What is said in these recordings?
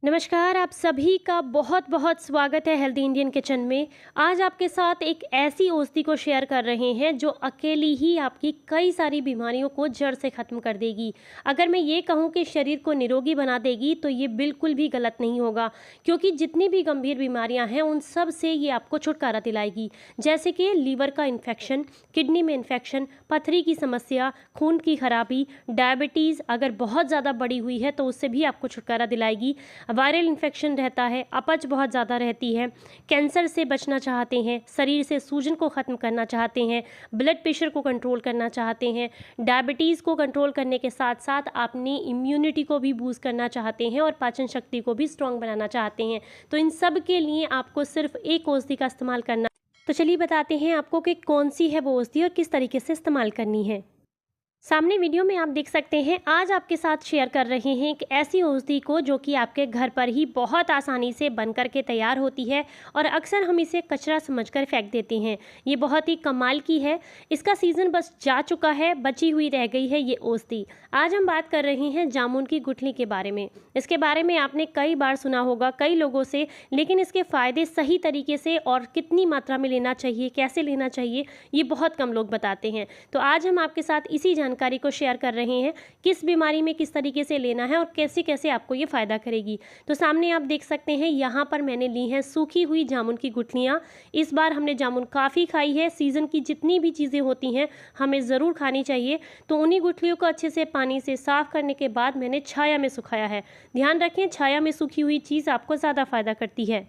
नमस्कार, आप सभी का बहुत बहुत स्वागत है हेल्दी इंडियन किचन में। आज आपके साथ एक ऐसी औषधि को शेयर कर रहे हैं जो अकेली ही आपकी कई सारी बीमारियों को जड़ से ख़त्म कर देगी। अगर मैं ये कहूँ कि शरीर को निरोगी बना देगी तो ये बिल्कुल भी गलत नहीं होगा, क्योंकि जितनी भी गंभीर बीमारियां हैं उन सब से ये आपको छुटकारा दिलाएगी। जैसे कि लीवर का इन्फेक्शन, किडनी में इन्फेक्शन, पथरी की समस्या, खून की खराबी, डायबिटीज़ अगर बहुत ज़्यादा बढ़ी हुई है तो उससे भी आपको छुटकारा दिलाएगी। वायरल इन्फेक्शन रहता है, अपच बहुत ज़्यादा रहती है, कैंसर से बचना चाहते हैं, शरीर से सूजन को ख़त्म करना चाहते हैं, ब्लड प्रेशर को कंट्रोल करना चाहते हैं, डायबिटीज़ को कंट्रोल करने के साथ साथ अपनी इम्यूनिटी को भी बूस्ट करना चाहते हैं और पाचन शक्ति को भी स्ट्रॉन्ग बनाना चाहते हैं, तो इन सब के लिए आपको सिर्फ एक औषधि का इस्तेमाल करना। तो चलिए बताते हैं आपको कि कौन सी है वो औषधि और किस तरीके से इस्तेमाल करनी है। सामने वीडियो में आप देख सकते हैं, आज आपके साथ शेयर कर रहे हैं एक ऐसी औषधि को जो कि आपके घर पर ही बहुत आसानी से बनकर के तैयार होती है और अक्सर हम इसे कचरा समझकर फेंक देते हैं। ये बहुत ही कमाल की है। इसका सीज़न बस जा चुका है, बची हुई रह गई है ये औषधि। आज हम बात कर रहे हैं जामुन की गुठली के बारे में। इसके बारे में आपने कई बार सुना होगा कई लोगों से, लेकिन इसके फ़ायदे सही तरीके से और कितनी मात्रा में लेना चाहिए, कैसे लेना चाहिए, ये बहुत कम लोग बताते हैं। तो आज हम आपके साथ इसी जानकारी को शेयर कर रहे हैं, किस बीमारी में किस तरीके से लेना है और कैसे कैसे आपको ये फ़ायदा करेगी। तो सामने आप देख सकते हैं, यहाँ पर मैंने ली हैं सूखी हुई जामुन की गुठलियाँ। इस बार हमने जामुन काफ़ी खाई है। सीज़न की जितनी भी चीज़ें होती हैं हमें ज़रूर खानी चाहिए। तो उन्हीं गुठलियों को अच्छे से पानी से साफ़ करने के बाद मैंने छाया में सुखाया है। ध्यान रखें, छाया में सूखी हुई चीज़ आपको ज़्यादा फ़ायदा करती है।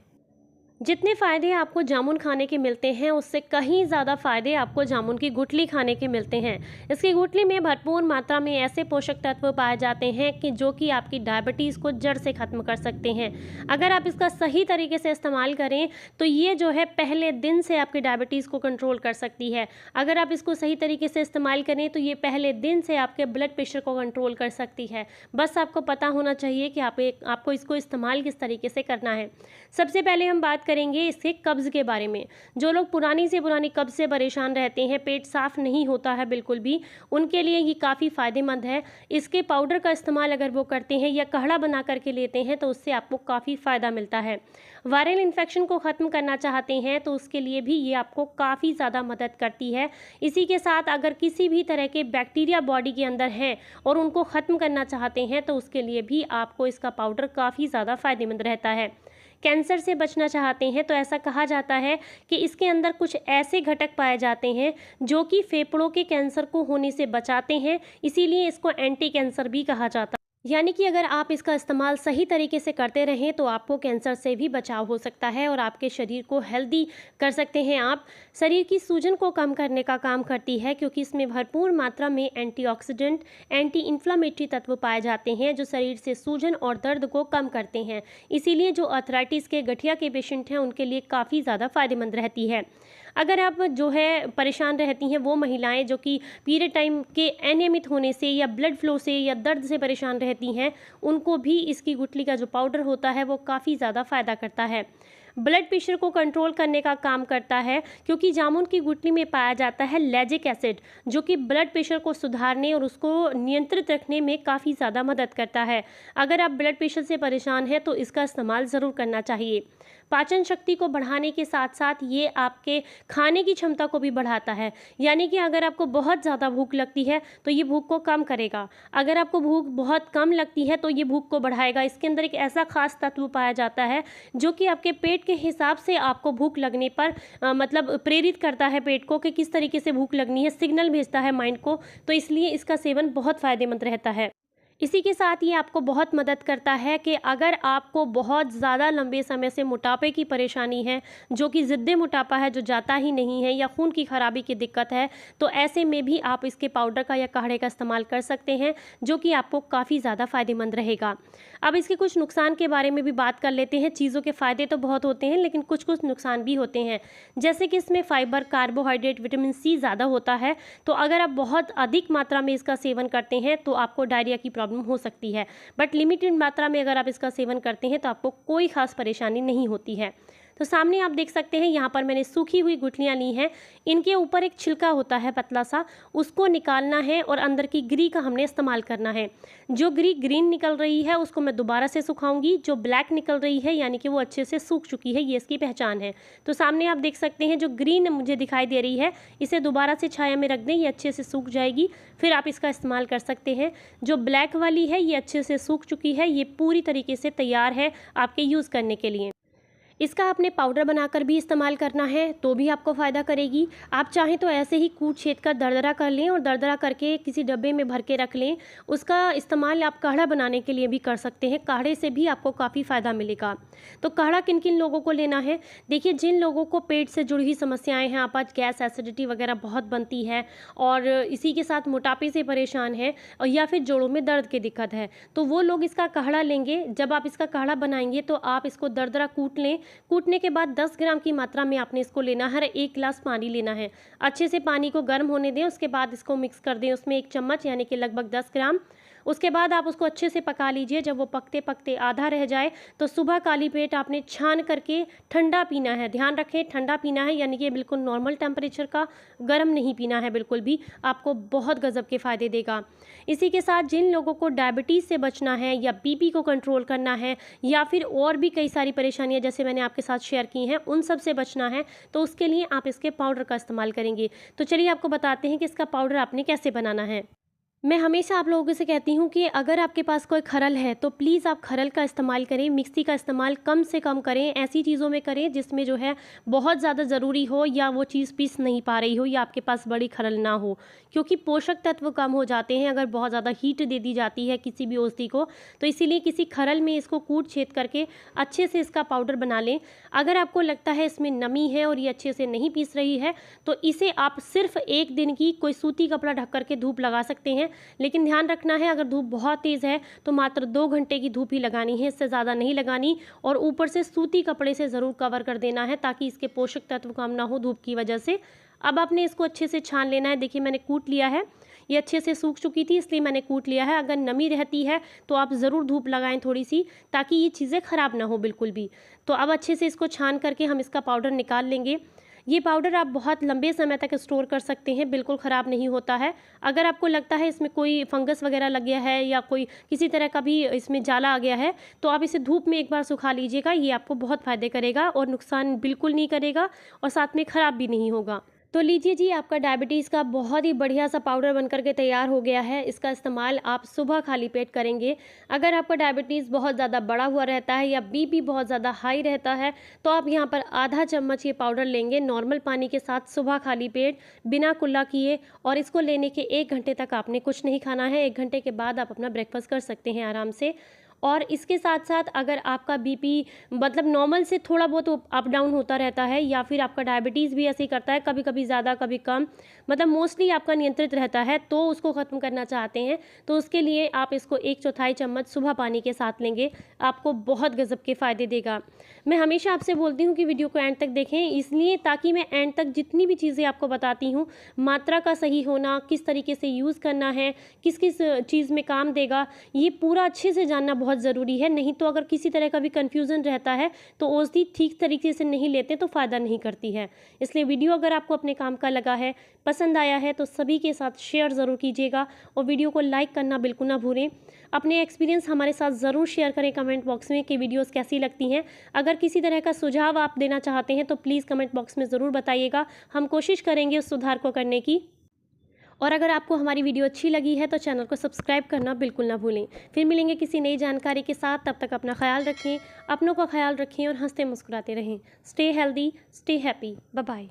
जितने फ़ायदे आपको जामुन खाने के मिलते हैं उससे कहीं ज़्यादा फ़ायदे आपको जामुन की गुठली खाने के मिलते हैं। इसकी गुठली में भरपूर मात्रा में ऐसे पोषक तत्व पाए जाते हैं कि जो कि आपकी डायबिटीज़ को जड़ से ख़त्म कर सकते हैं। अगर आप इसका सही तरीके से इस्तेमाल करें तो ये जो है पहले दिन से आपकी डायबिटीज़ को कंट्रोल कर सकती है। अगर आप इसको सही तरीके से इस्तेमाल करें तो ये पहले दिन से आपके ब्लड प्रेशर को कंट्रोल कर सकती है। बस आपको पता होना चाहिए कि आपको इसको इस्तेमाल किस तरीके से करना है। सबसे पहले हम बात करेंगे इसके कब्ज़ के बारे में। जो लोग पुरानी से पुरानी कब्ज़ से परेशान रहते हैं, पेट साफ़ नहीं होता है बिल्कुल भी, उनके लिए ये काफ़ी फ़ायदेमंद है। इसके पाउडर का इस्तेमाल अगर वो करते हैं या काढ़ा बना करके लेते हैं तो उससे आपको काफ़ी फ़ायदा मिलता है। वायरल इन्फेक्शन को ख़त्म करना चाहते हैं तो उसके लिए भी ये आपको काफ़ी ज़्यादा मदद करती है। इसी के साथ अगर किसी भी तरह के बैक्टीरिया बॉडी के अंदर हैं और उनको ख़त्म करना चाहते हैं तो उसके लिए भी आपको इसका पाउडर काफ़ी ज़्यादा फ़ायदेमंद रहता है। कैंसर से बचना चाहते हैं तो ऐसा कहा जाता है कि इसके अंदर कुछ ऐसे घटक पाए जाते हैं जो कि फेफड़ों के कैंसर को होने से बचाते हैं, इसीलिए इसको एंटी कैंसर भी कहा जाता है। यानी कि अगर आप इसका इस्तेमाल सही तरीके से करते रहें तो आपको कैंसर से भी बचाव हो सकता है और आपके शरीर को हेल्दी कर सकते हैं आप। शरीर की सूजन को कम करने का काम करती है क्योंकि इसमें भरपूर मात्रा में एंटीऑक्सीडेंट, एंटी इन्फ्लामेटरी तत्व पाए जाते हैं जो शरीर से सूजन और दर्द को कम करते हैं। इसीलिए जो अर्थराइटिस के, गठिया के पेशेंट हैं उनके लिए काफ़ी ज़्यादा फायदेमंद रहती है। अगर आप जो है परेशान रहती हैं वो महिलाएं जो कि पीरियड टाइम के अनियमित होने से या ब्लड फ्लो से या दर्द से परेशान रहती हैं, उनको भी इसकी गुठली का जो पाउडर होता है वो काफ़ी ज़्यादा फ़ायदा करता है। ब्लड प्रेशर को कंट्रोल करने का काम करता है क्योंकि जामुन की गुठली में पाया जाता है लैजिक एसिड, जो कि ब्लड प्रेशर को सुधारने और उसको नियंत्रित रखने में काफ़ी ज़्यादा मदद करता है। अगर आप ब्लड प्रेशर से परेशान हैं तो इसका इस्तेमाल ज़रूर करना चाहिए। पाचन शक्ति को बढ़ाने के साथ साथ ये आपके खाने की क्षमता को भी बढ़ाता है। यानी कि अगर आपको बहुत ज़्यादा भूख लगती है तो ये भूख को कम करेगा। अगर आपको भूख बहुत कम लगती है तो ये भूख को बढ़ाएगा। इसके अंदर एक ऐसा खास तत्व पाया जाता है जो कि आपके पेट के हिसाब से आपको भूख लगने पर मतलब प्रेरित करता है पेट को कि किस तरीके से भूख लगनी है, सिग्नल भेजता है माइंड को। तो इसलिए इसका सेवन बहुत फ़ायदेमंद रहता है। इसी के साथ ये आपको बहुत मदद करता है कि अगर आपको बहुत ज़्यादा लंबे समय से मोटापे की परेशानी है, जो कि ज़िद्दी मोटापा है जो जाता ही नहीं है, या खून की खराबी की दिक्कत है, तो ऐसे में भी आप इसके पाउडर का या काढ़े का इस्तेमाल कर सकते हैं, जो कि आपको काफ़ी ज़्यादा फ़ायदेमंद रहेगा। अब इसके कुछ नुकसान के बारे में भी बात कर लेते हैं। चीज़ों के फ़ायदे तो बहुत होते हैं लेकिन कुछ कुछ नुकसान भी होते हैं, जैसे कि इसमें फाइबर, कार्बोहाइड्रेट, विटामिन सी ज़्यादा होता है। तो अगर आप बहुत अधिक मात्रा में इसका सेवन करते हैं तो आपको डायरिया की प्रॉब्लम हो सकती है, बट लिमिटेड मात्रा में अगर आप इसका सेवन करते हैं तो आपको कोई ख़ास परेशानी नहीं होती है। तो सामने आप देख सकते हैं यहाँ पर मैंने सूखी हुई गुठलियाँ ली हैं। इनके ऊपर एक छिलका होता है पतला सा, उसको निकालना है और अंदर की गिरी का हमने इस्तेमाल करना है। जो गिरी ग्रीन निकल रही है उसको मैं दोबारा से सुखाऊंगी, जो ब्लैक निकल रही है यानी कि वो अच्छे से सूख चुकी है, ये इसकी पहचान है। तो सामने आप देख सकते हैं जो ग्रीन मुझे दिखाई दे रही है, इसे दोबारा से छाया में रख दें, ये अच्छे से सूख जाएगी, फिर आप इसका इस्तेमाल कर सकते हैं। जो ब्लैक वाली है ये अच्छे से सूख चुकी है, ये पूरी तरीके से तैयार है आपके यूज़ करने के लिए। इसका आपने पाउडर बनाकर भी इस्तेमाल करना है तो भी आपको फ़ायदा करेगी। आप चाहें तो ऐसे ही कूट छेद कर दरदरा कर लें और दरदरा करके किसी डब्बे में भर के रख लें। उसका इस्तेमाल आप काढ़ा बनाने के लिए भी कर सकते हैं, काढ़े से भी आपको काफ़ी फ़ायदा मिलेगा। तो काढ़ा किन किन लोगों को लेना है? देखिए, जिन लोगों को पेट से जुड़ी हुई समस्याएँ हैं, आप आज गैस एसिडिटी वगैरह बहुत बनती है और इसी के साथ मोटापे से परेशान हैं और या फिर जोड़ों में दर्द की दिक्कत है, तो वो लोग इसका काढ़ा लेंगे। जब आप इसका काढ़ा बनाएंगे तो आप इसको दरदरा कूट लें। कूटने के बाद 10 ग्राम की मात्रा में आपने इसको लेना है, 1 गिलास पानी लेना है। अच्छे से पानी को गर्म होने दें, उसके बाद इसको मिक्स कर दें उसमें 1 चम्मच यानी कि लगभग 10 ग्राम। उसके बाद आप उसको अच्छे से पका लीजिए। जब वो पकते पकते आधा रह जाए तो सुबह खाली पेट आपने छान करके ठंडा पीना है। ध्यान रखें, ठंडा पीना है, यानी कि बिल्कुल नॉर्मल टेम्परेचर का, गर्म नहीं पीना है बिल्कुल भी, आपको बहुत गजब के फ़ायदे देगा। इसी के साथ जिन लोगों को डायबिटीज़ से बचना है या बीपी को कंट्रोल करना है या फिर और भी कई सारी परेशानियां जैसे मैंने आपके साथ शेयर की हैं, उन सब से बचना है, तो उसके लिए आप इसके पाउडर का इस्तेमाल करेंगे। तो चलिए आपको बताते हैं कि इसका पाउडर आपने कैसे बनाना है। मैं हमेशा आप लोगों से कहती हूँ कि अगर आपके पास कोई खरल है तो प्लीज़ आप खरल का इस्तेमाल करें, मिक्सी का इस्तेमाल कम से कम करें। ऐसी चीज़ों में करें जिसमें जो है बहुत ज़्यादा ज़रूरी हो या वो चीज़ पीस नहीं पा रही हो या आपके पास बड़ी खरल ना हो, क्योंकि पोषक तत्व कम हो जाते हैं अगर बहुत ज़्यादा हीट दे दी जाती है किसी भी औषधि को। तो इसीलिए किसी खरल में इसको कूट छेद करके अच्छे से इसका पाउडर बना लें। अगर आपको लगता है इसमें नमी है और ये अच्छे से नहीं पीस रही है तो इसे आप सिर्फ 1 दिन की कोई सूती कपड़ा ढक करके धूप लगा सकते हैं। लेकिन ध्यान रखना है, अगर धूप बहुत तेज़ है तो मात्र 2 घंटे की धूप ही लगानी है, इससे ज़्यादा नहीं लगानी। और ऊपर से सूती कपड़े से ज़रूर कवर कर देना है ताकि इसके पोषक तत्व कम ना हो धूप की वजह से। अब आपने इसको अच्छे से छान लेना है। देखिए, मैंने कूट लिया है, ये अच्छे से सूख चुकी थी इसलिए मैंने कूट लिया है। अगर नमी रहती है तो आप ज़रूर धूप लगाएं थोड़ी सी, ताकि ये चीज़ें ख़राब ना हो बिल्कुल भी। तो अब अच्छे से इसको छान करके हम इसका पाउडर निकाल लेंगे। ये पाउडर आप बहुत लंबे समय तक स्टोर कर सकते हैं, बिल्कुल ख़राब नहीं होता है। अगर आपको लगता है इसमें कोई फंगस वगैरह लग गया है या कोई किसी तरह का भी इसमें जाला आ गया है तो आप इसे धूप में एक बार सुखा लीजिएगा, ये आपको बहुत फ़ायदे करेगा और नुकसान बिल्कुल नहीं करेगा और साथ में ख़राब भी नहीं होगा। तो लीजिए जी, आपका डायबिटीज़ का बहुत ही बढ़िया सा पाउडर बनकर के तैयार हो गया है। इसका इस्तेमाल आप सुबह खाली पेट करेंगे। अगर आपका डायबिटीज़ बहुत ज़्यादा बढ़ा हुआ रहता है या बीपी बहुत ज़्यादा हाई रहता है तो आप यहाँ पर आधा चम्मच ये पाउडर लेंगे नॉर्मल पानी के साथ सुबह खाली पेट बिना कुल्ला किए, और इसको लेने के 1 घंटे तक आपने कुछ नहीं खाना है। 1 घंटे के बाद आप अपना ब्रेकफास्ट कर सकते हैं आराम से। और इसके साथ साथ अगर आपका बीपी मतलब नॉर्मल से थोड़ा बहुत अप डाउन होता रहता है या फिर आपका डायबिटीज़ भी ऐसे ही करता है, कभी कभी ज़्यादा कभी कम, मतलब मोस्टली आपका नियंत्रित रहता है, तो उसको ख़त्म करना चाहते हैं तो उसके लिए आप इसको 1/4 चम्मच सुबह पानी के साथ लेंगे, आपको बहुत गज़ब के फ़ायदे देगा। मैं हमेशा आपसे बोलती हूँ कि वीडियो को एंड तक देखें, इसलिए ताकि मैं एंड तक जितनी भी चीज़ें आपको बताती हूँ, मात्रा का सही होना, किस तरीके से यूज़ करना है, किस किस चीज़ में काम देगा, ये पूरा अच्छे से जानना बहुत ज़रूरी है। नहीं तो अगर किसी तरह का भी कन्फ्यूज़न रहता है तो औषधि ठीक तरीके से नहीं लेते तो फ़ायदा नहीं करती है। इसलिए वीडियो अगर आपको अपने काम का लगा है, पसंद आया है तो सभी के साथ शेयर ज़रूर कीजिएगा और वीडियो को लाइक करना बिल्कुल ना भूलें। अपने एक्सपीरियंस हमारे साथ ज़रूर शेयर करें कमेंट बॉक्स में कि वीडियोस कैसी लगती हैं। अगर किसी तरह का सुझाव आप देना चाहते हैं तो प्लीज़ कमेंट बॉक्स में ज़रूर बताइएगा, हम कोशिश करेंगे उस सुधार को करने की। और अगर आपको हमारी वीडियो अच्छी लगी है तो चैनल को सब्सक्राइब करना बिल्कुल ना भूलें। फिर मिलेंगे किसी नई जानकारी के साथ, तब तक अपना ख्याल रखें, अपनों का ख्याल रखें और हंसते मुस्कुराते रहें। Stay healthy, stay happy, bye bye.